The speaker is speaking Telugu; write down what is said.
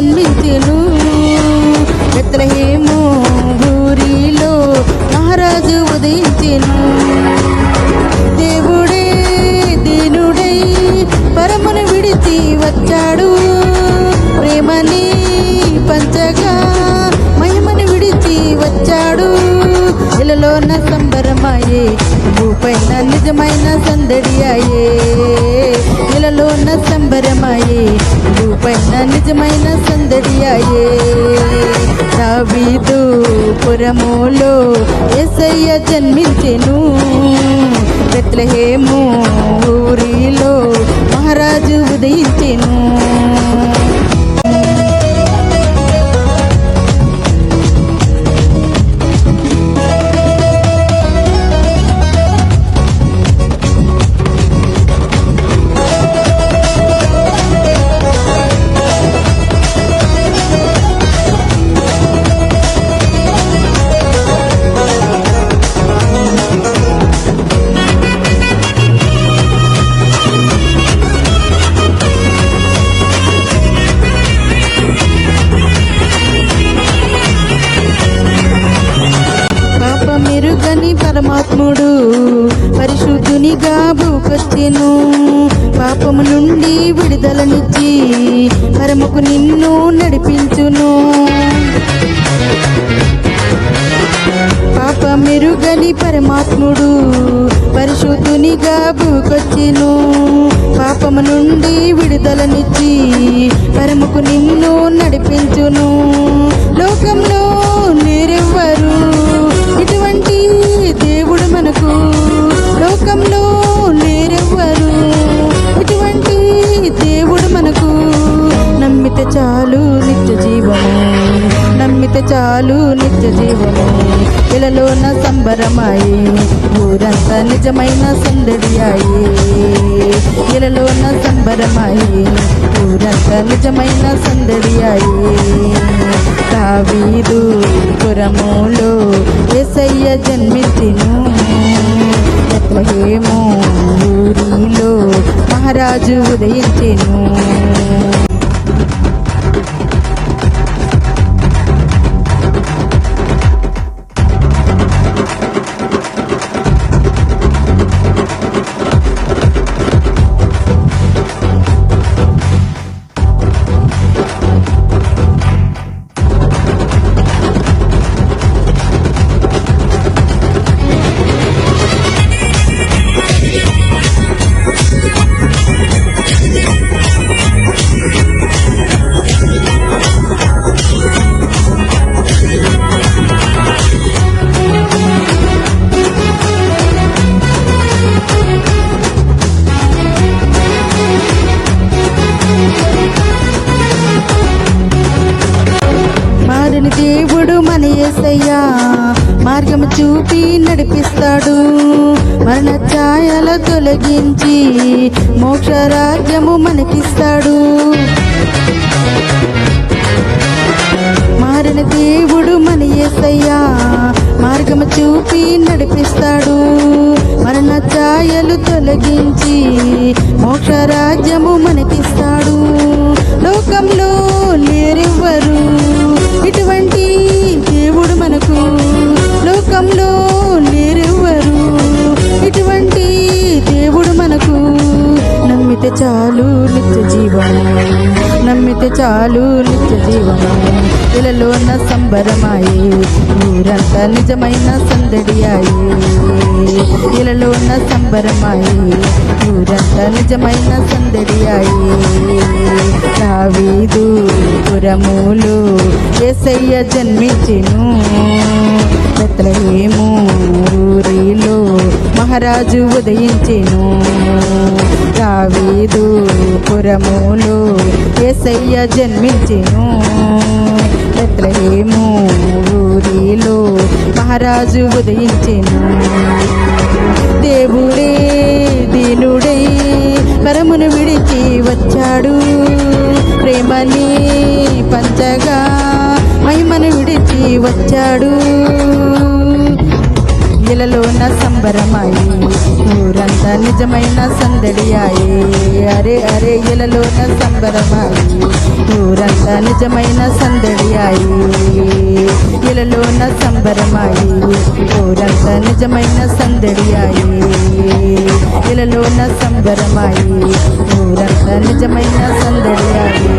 జన్మించెను బెత్లెహేము ఊరిలో మహారాజు ఉదయించెను. దేవుడే దీనుడై పరమును విడిచి వచ్చాడు, ప్రేమని పంచగా మహిమను విడిచి వచ్చాడు. ఇలలోన సంబరమాయే, భూపైన నిజమైన సందడి అయ్యే. ఇలలోన సంబరమాయే, భూపైన నిజమైన సందడి అయ్యే. దావీదు పురములో యేసయ్య జన్మించెను బెత్లెహేము ఊరిలో మహారాజు ఉదయించెను. మెరుగని పరమాత్ముడు పరిశుద్ధునిగా భూకొచ్చెను. పాపము నుండి విడుదలనిచ్చి పరముకు నిన్ను నడిపించును. పాప మెరుగని పరమాత్ముడు పరిశుద్ధునిగా భూకొచ్చెను. పాపము నుండి విడుదలనిచ్చి పరముకు నిన్ను నడిపించును. లోకంలో నేరెవ్వరు ఇటువంటి దేవుడు మనకు, లోకంలో నేరెవ్వరు ఇటువంటి దేవుడు మనకు. నమ్మితే చాలు నిత్య జీవము, నమ్మితే చాలు నిత్య జీవము. ఇలలోన సంబరమాయి, ఊరంతా నిజమైన సందడి అయ్యే. ఇలలోన సంబరమాయి, ఊరంతా నిజమైన సందడి అయ్యే. దావీదు పురములో యేసయ్య జన్మించెను బెత్లెహేము ఊరిలో మహారాజు ఉదయించెను. దేవుడు మన యేసయ్య మార్గము చూపి నడిపిస్తాడు. మరణ ఛాయల తొలగించి మోక్ష రాజ్యము మనకిస్తాడు. మారిన దేవుడు మన యేసయ్య మార్గము చూపి నడిపిస్తాడు. మరణ ఛాయలు తొలగించి మోక్ష రాజ్యము మనకిస్తాడు. లోకంలో లేరెవ్వరు ఇటువంటి దేవుడు మనకు, లోకంలో లేరెవ్వరు ఇటువంటి దేవుడు మనకు. నమ్మితే చాలు నిత్య జీవము, నమ్మితే చాలు నిత్య జీవము. ఇలలోన సంబరమాయే, ఊరంతా నిజమైన సందడి అయ్యే. ఇలలోన సంబరమాయే, ఊరంతా నిజమైన సందడి అయ్యే. దావీదు పురములో యేసయ్య జన్మించెను బెత్లెహేము ఊరిలో మహారాజు ఉదయించెను. దావీదు పురములో యేసయ్య జన్మించెను బెత్లెహేము ఊరిలో మహారాజు ఉదయించెను. దేవుడే దీనుడై పరమును విడిచి వచ్చాడు, ప్రేమని పంచగా మహిమను విడిచి వచ్చాడు. ఇలలోన సంబరమాయి ఊరంతా నిజమైన సందడియాయి అరే అరే ఇలలోన సంబరమాయి ఊరంతా నిజమైన సందడియాయి ఇలలోన సంబరమాయి ఊరంతా నిజమైన సందడియాయి ఇలలోన సంబరమాయి ఊరంతా నిజమైన సందడియాయి